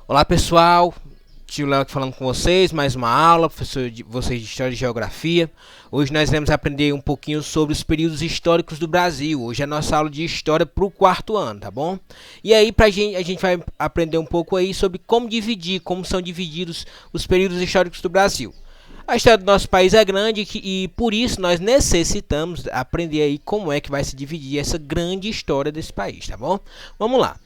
Olá pessoal, tio Léo aqui falando com vocês, mais uma aula, professor de vocês de História e Geografia. Hoje nós iremos aprender um pouquinho sobre os períodos históricos do Brasil. Hoje é a nossa aula de História para o quarto ano, tá bom? E aí a gente vai aprender um pouco aí sobre como são divididos os períodos históricos do Brasil. A história do nosso país é grande e por isso nós necessitamos aprender aí como é que vai se dividir essa grande história desse país, tá bom? Vamos lá.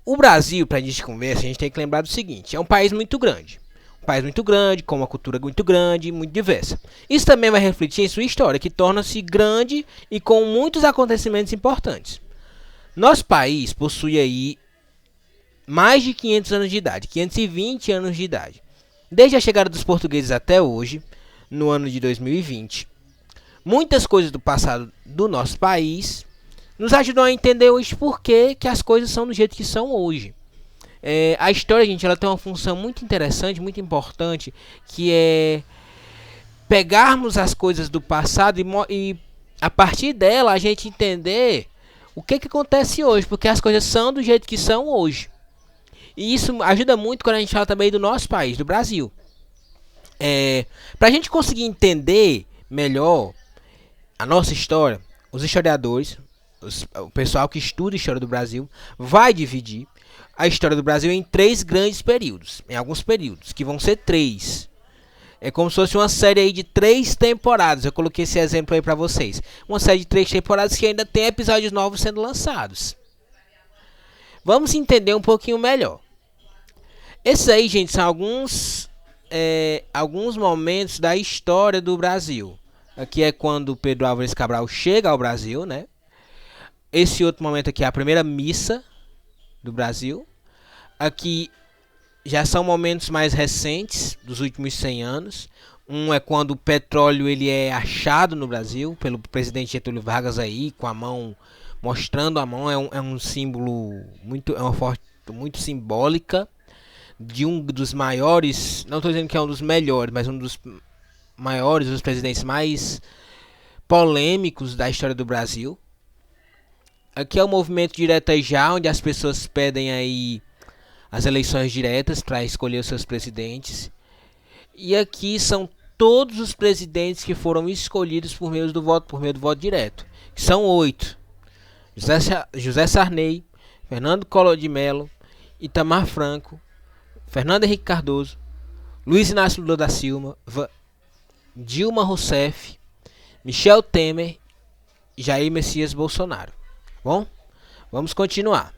O Brasil, para a gente conversar, a gente tem que lembrar do seguinte: é um país muito grande. Um país muito grande, com uma cultura muito grande e muito diversa. Isso também vai refletir em sua história, que torna-se grande e com muitos acontecimentos importantes. Nosso país possui aí mais de 500 anos de idade, 520 anos de idade. Desde a chegada dos portugueses até hoje, no ano de 2020, muitas coisas do passado do nosso país nos ajudam a entender hoje por que as coisas são do jeito que são hoje. A história, gente, ela tem uma função muito interessante, muito importante, que é pegarmos as coisas do passado e a partir dela a gente entender o que acontece hoje, porque as coisas são do jeito que são hoje. E isso ajuda muito quando a gente fala também do nosso país, do Brasil. Para a gente conseguir entender melhor a nossa história, os historiadores, o pessoal que estuda a história do Brasil, vai dividir a história do Brasil em três grandes períodos, em alguns períodos, que vão ser três. É como se fosse uma série aí de 3 temporadas. Eu coloquei esse exemplo aí para vocês. Uma série de 3 temporadas que ainda tem episódios novos sendo lançados. Vamos entender um pouquinho melhor. Esses aí, gente, são alguns momentos da história do Brasil. Aqui é quando Pedro Álvares Cabral chega ao Brasil, né? Esse outro momento aqui é a primeira missa do Brasil. Aqui já são momentos mais recentes, dos últimos 100 anos. Um é quando o petróleo ele é achado no Brasil, pelo presidente Getúlio Vargas aí, com a mão, mostrando a mão. É um símbolo, é uma foto muito simbólica de um dos maiores, não estou dizendo que é um dos melhores, mas um dos maiores, dos presidentes mais polêmicos da história do Brasil. Aqui é o movimento Direta Já, onde as pessoas pedem aí as eleições diretas para escolher os seus presidentes. E aqui são todos os presidentes que foram escolhidos por meio do voto direto, que são 8. José Sarney, Fernando Collor de Mello, Itamar Franco, Fernando Henrique Cardoso, Luiz Inácio Lula da Silva, Dilma Rousseff, Michel Temer e Jair Messias Bolsonaro. Bom, vamos continuar.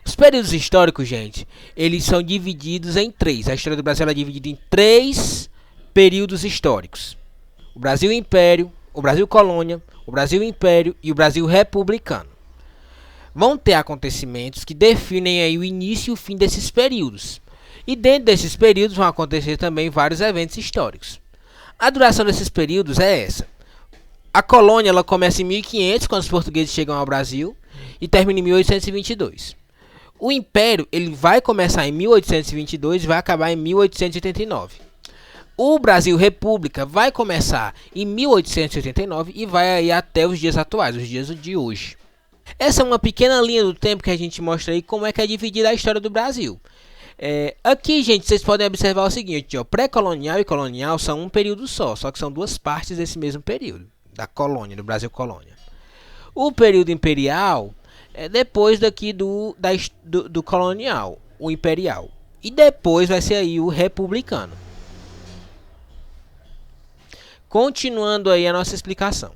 Os períodos históricos, gente, eles são divididos em 3. A história do Brasil é dividida em 3 períodos históricos: o Brasil Império, o Brasil Colônia, o Brasil Império e o Brasil Republicano. Vão ter acontecimentos que definem aí o início e o fim desses períodos. E dentro desses períodos vão acontecer também vários eventos históricos. A duração desses períodos é essa. A colônia ela começa em 1500, quando os portugueses chegam ao Brasil, e termina em 1822. O Império ele vai começar em 1822 e vai acabar em 1889. O Brasil República vai começar em 1889 e vai aí até os dias atuais, os dias de hoje. Essa é uma pequena linha do tempo que a gente mostra aí como é que é dividida a história do Brasil. Aqui, gente, vocês podem observar o seguinte: pré-colonial e colonial são um período só que são 2 partes desse mesmo período, da colônia, do Brasil colônia. O período imperial é depois daqui do colonial, o imperial. E depois vai ser aí o republicano. Continuando aí a nossa explicação.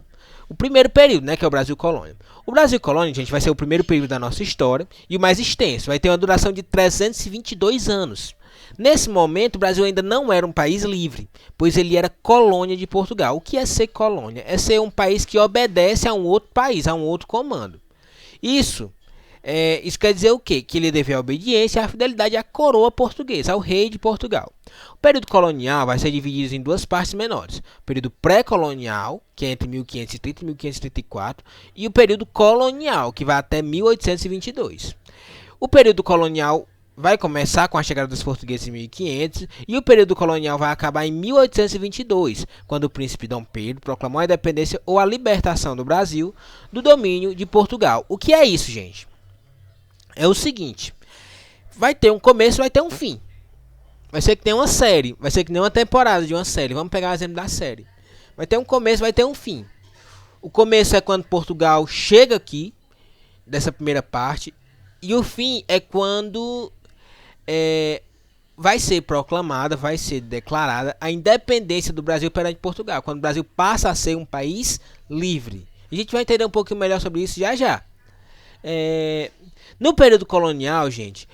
O primeiro período, né, que é o Brasil colônia. O Brasil colônia, gente, vai ser o primeiro período da nossa história e o mais extenso. Vai ter uma duração de 322 anos. Nesse momento, o Brasil ainda não era um país livre, pois ele era colônia de Portugal. O que é ser colônia? É ser um país que obedece a um outro país, a um outro comando. Isso quer dizer o quê? Que ele deve a obediência e a fidelidade à coroa portuguesa, ao rei de Portugal. O período colonial vai ser dividido em 2 partes menores: o período pré-colonial, que é entre 1530 e 1534, e o período colonial, que vai até 1822. O período colonial vai começar com a chegada dos portugueses em 1500 e o período colonial vai acabar em 1822, quando o príncipe Dom Pedro proclamou a independência ou a libertação do Brasil do domínio de Portugal. O que é isso, gente? É o seguinte: vai ter um começo, vai ter um fim. Vai ser que tem uma série, vai ser que nem uma temporada de uma série. Vamos pegar o exemplo da série. Vai ter um começo, vai ter um fim. O começo é quando Portugal chega aqui, dessa primeira parte, e o fim é quando vai ser proclamada, vai ser declarada a independência do Brasil perante Portugal, quando o Brasil passa a ser um país livre. A gente vai entender um pouquinho melhor sobre isso já já. No período colonial, gente,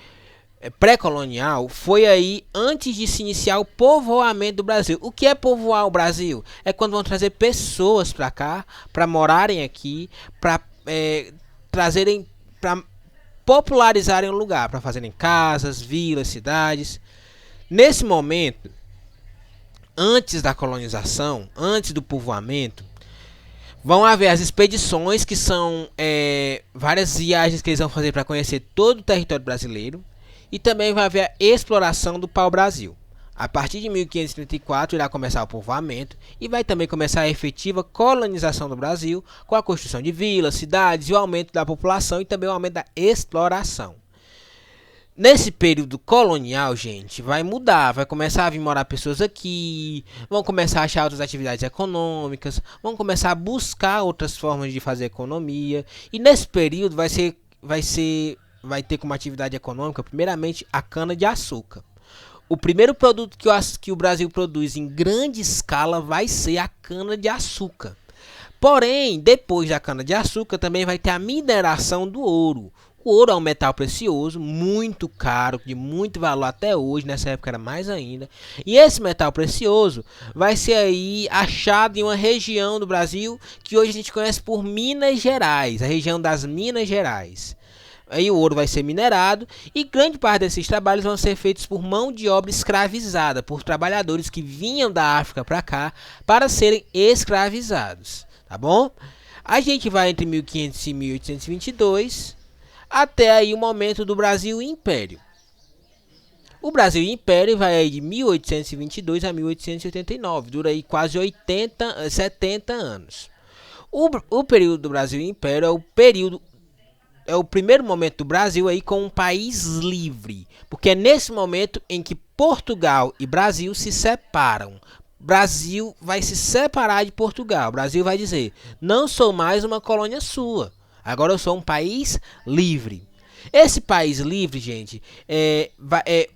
pré-colonial, foi aí antes de se iniciar o povoamento do Brasil. O que é povoar o Brasil? É quando vão trazer pessoas para cá, para morarem aqui, para trazerem, para popularizarem o lugar, para fazerem casas, vilas, cidades. Nesse momento, antes da colonização, antes do povoamento, vão haver as expedições, que são várias viagens que eles vão fazer para conhecer todo o território brasileiro. E também vai haver a exploração do pau-brasil. A partir de 1534 irá começar o povoamento e vai também começar a efetiva colonização do Brasil, com a construção de vilas, cidades e o aumento da população e também o aumento da exploração. Nesse período colonial, gente, vai mudar, vai começar a vir morar pessoas aqui, vão começar a achar outras atividades econômicas, vão começar a buscar outras formas de fazer economia. E nesse período vai ter como atividade econômica, primeiramente, a cana-de-açúcar. O primeiro produto que o Brasil produz em grande escala vai ser a cana-de-açúcar. Porém, depois da cana-de-açúcar, também vai ter a mineração do ouro. O ouro é um metal precioso, muito caro, de muito valor até hoje, nessa época era mais ainda. E esse metal precioso vai ser aí achado em uma região do Brasil que hoje a gente conhece por Minas Gerais, a região das Minas Gerais. Aí o ouro vai ser minerado e grande parte desses trabalhos vão ser feitos por mão de obra escravizada, por trabalhadores que vinham da África para cá para serem escravizados, tá bom? A gente vai entre 1500 e 1822, até aí o momento do Brasil Império. O Brasil Império vai aí de 1822 a 1889, dura aí quase 70 anos. O período do Brasil Império é o primeiro momento do Brasil aí com um país livre, porque é nesse momento em que Portugal e Brasil se separam. Brasil vai se separar de Portugal. Brasil vai dizer: não sou mais uma colônia sua, agora eu sou um país livre. Esse país livre, gente,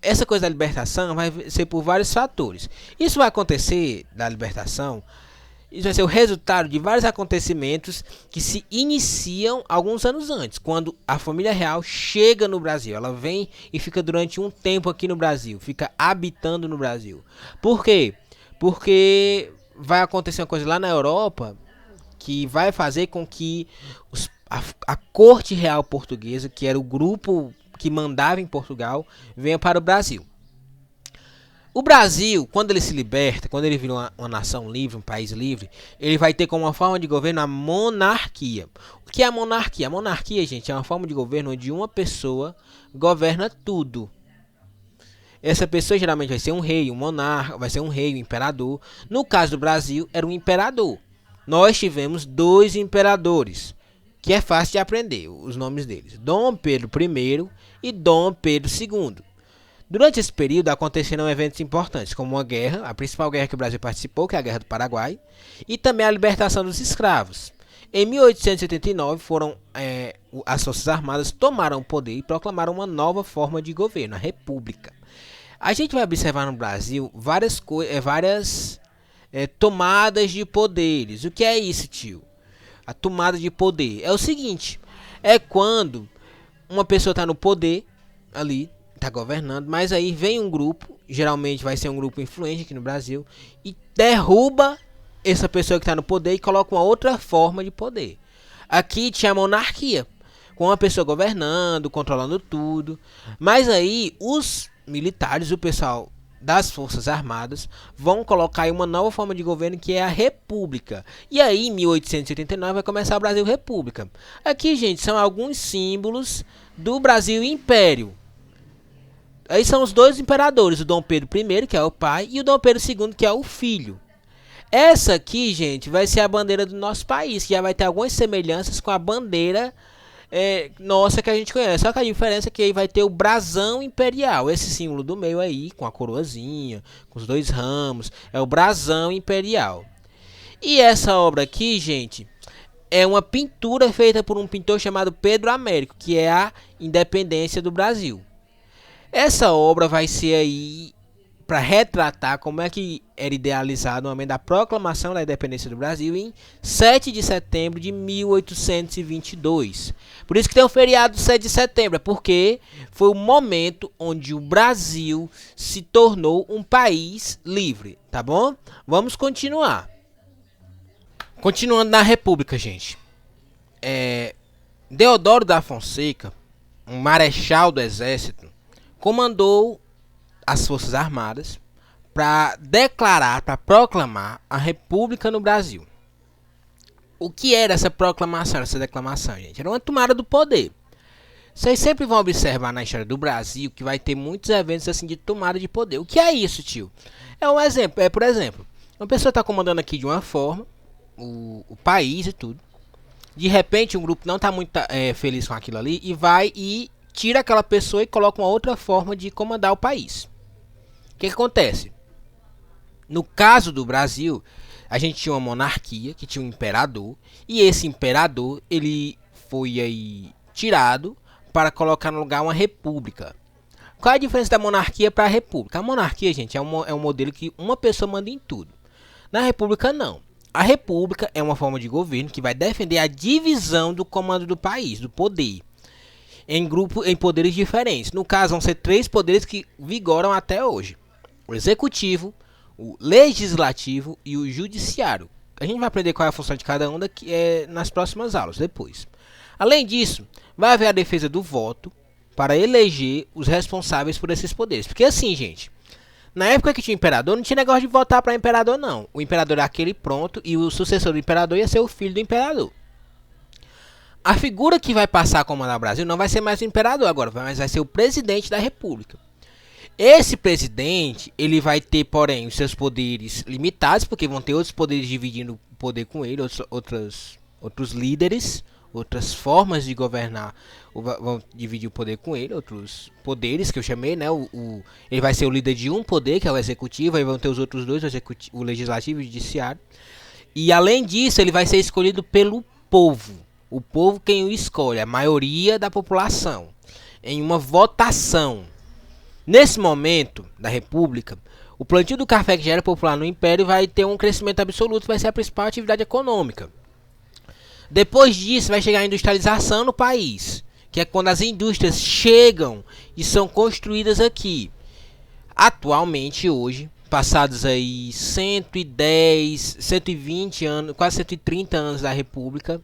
essa coisa da libertação vai ser por vários fatores. Isso vai acontecer da libertação. Isso vai ser o resultado de vários acontecimentos que se iniciam alguns anos antes, quando a família real chega no Brasil. Ela vem e fica durante um tempo aqui no Brasil, fica habitando no Brasil. Por quê? Porque vai acontecer uma coisa lá na Europa que vai fazer com que a corte real portuguesa, que era o grupo que mandava em Portugal, venha para o Brasil. O Brasil, quando ele se liberta, quando ele vira uma nação livre, um país livre, ele vai ter como uma forma de governo a monarquia. O que é a monarquia? A monarquia, gente, é uma forma de governo onde uma pessoa governa tudo. Essa pessoa geralmente vai ser um rei, um monarca, vai ser um rei, um imperador. No caso do Brasil, era um imperador. Nós tivemos 2 imperadores, que é fácil de aprender os nomes deles: Dom Pedro I e Dom Pedro II. Durante esse período aconteceram eventos importantes, como uma guerra, a principal guerra que o Brasil participou, que é a Guerra do Paraguai, e também a libertação dos escravos. Em 1889, as Forças Armadas tomaram o poder e proclamaram uma nova forma de governo, a República. A gente vai observar no Brasil várias tomadas de poderes. O que é isso, tio? A tomada de poder é o seguinte: é quando uma pessoa está no poder ali, está governando, mas aí vem um grupo, geralmente vai ser um grupo influente aqui no Brasil, e derruba essa pessoa que está no poder e coloca uma outra forma de poder. Aqui tinha a monarquia, com uma pessoa governando, controlando tudo, mas aí os militares, o pessoal das Forças Armadas, vão colocar aí uma nova forma de governo, que é a República. E aí, em 1889, vai começar o Brasil República. Aqui, gente, são alguns símbolos do Brasil Império. Aí são os 2 imperadores, o Dom Pedro I, que é o pai, e o Dom Pedro II, que é o filho. Essa aqui, gente, vai ser a bandeira do nosso país, que já vai ter algumas semelhanças com a bandeira nossa que a gente conhece. Só que a diferença é que aí vai ter o brasão imperial. Esse símbolo do meio aí, com a coroazinha, com os dois ramos, é o brasão imperial. E essa obra aqui, gente, é uma pintura feita por um pintor chamado Pedro Américo, que é a independência do Brasil. Essa obra vai ser aí para retratar como é que era idealizado o momento da proclamação da independência do Brasil em 7 de setembro de 1822. Por isso que tem o feriado 7 de setembro, porque foi o momento onde o Brasil se tornou um país livre, tá bom? Vamos continuar. Continuando na República, gente. Deodoro da Fonseca, um marechal do exército, comandou as Forças Armadas para declarar, para proclamar a República no Brasil. O que era essa proclamação, essa declamação, gente? Era uma tomada do poder. Vocês sempre vão observar na história do Brasil que vai ter muitos eventos assim de tomada de poder. O que é isso, tio? É um exemplo. Por exemplo, uma pessoa está comandando aqui de uma forma o país e tudo. De repente, um grupo não está muito feliz com aquilo ali e vai e tira aquela pessoa e coloca uma outra forma de comandar o país. O que acontece? No caso do Brasil, a gente tinha uma monarquia, que tinha um imperador, e esse imperador, ele foi aí tirado para colocar no lugar uma república. Qual é a diferença da monarquia para a república? A monarquia, gente, é um modelo que uma pessoa manda em tudo. Na república, não. A república é uma forma de governo que vai defender a divisão do comando do país, do poder, em poderes diferentes. No caso, vão ser 3 poderes que vigoram até hoje: o executivo, o legislativo e o judiciário. A gente vai aprender qual é a função de cada um nas próximas aulas, depois. Além disso, vai haver a defesa do voto para eleger os responsáveis por esses poderes. Porque assim, gente, na época que tinha imperador, não tinha negócio de votar para imperador, não. O imperador era aquele pronto e o sucessor do imperador ia ser o filho do imperador. A figura que vai passar a comandar o Brasil não vai ser mais o imperador agora, mas vai ser o presidente da república. Esse presidente, ele vai ter, porém, os seus poderes limitados, porque vão ter outros poderes dividindo o poder com ele, outros líderes, outras formas de governar vão dividir o poder com ele, outros poderes que eu chamei, né? Ele vai ser o líder de um poder, que é o executivo, aí vão ter os outros dois, o legislativo e o judiciário. E além disso, ele vai ser escolhido pelo povo. O povo quem o escolhe, a maioria da população, em uma votação. Nesse momento da República, o plantio do café, que já era popular no Império, vai ter um crescimento absoluto, vai ser a principal atividade econômica. Depois disso, vai chegar a industrialização no país, que é quando as indústrias chegam e são construídas aqui. Atualmente, hoje, passados aí 110, 120 anos, quase 130 anos da República,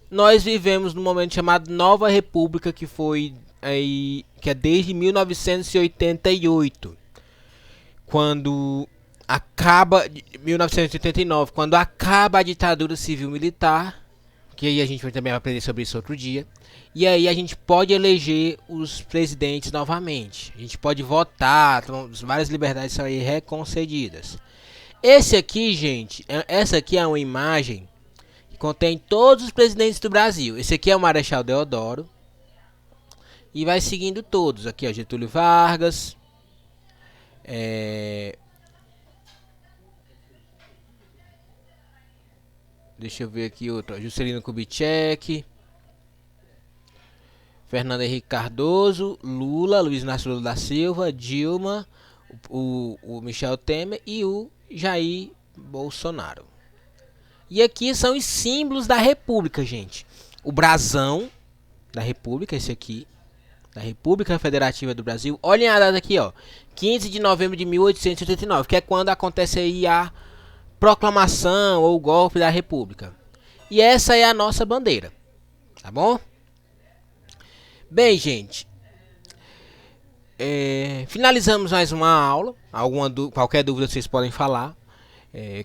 nós vivemos num momento chamado Nova República, que é desde 1988, quando acaba 1989, quando acaba a ditadura civil-militar, que aí a gente também vai aprender sobre isso outro dia. E aí a gente pode eleger os presidentes novamente. A gente pode votar, então, várias liberdades são aí reconcedidas. Essa aqui é uma imagem que contém todos os presidentes do Brasil. Esse aqui é o Marechal Deodoro. E vai seguindo todos. Aqui, ó, Getúlio Vargas. Deixa eu ver aqui outro. Juscelino Kubitschek. Fernando Henrique Cardoso. Lula. Luiz Inácio Lula da Silva. Dilma. O Michel Temer. E o Jair Bolsonaro. E aqui são os símbolos da República, gente. O brasão da República, esse aqui. Da República Federativa do Brasil. Olhem a data aqui, ó. 15 de novembro de 1889, que é quando acontece aí a proclamação ou o golpe da República. E essa é a nossa bandeira. Tá bom? Bem, gente. Finalizamos mais uma aula. Qualquer dúvida vocês podem falar.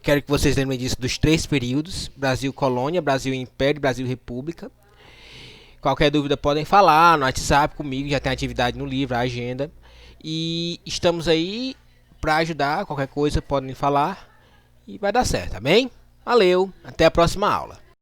Quero que vocês lembrem disso dos 3 períodos. Brasil Colônia, Brasil Império, Brasil República. Qualquer dúvida podem falar no WhatsApp comigo, já tem atividade no livro, a agenda. E estamos aí para ajudar, qualquer coisa podem falar e vai dar certo, tá bem? Valeu, até a próxima aula.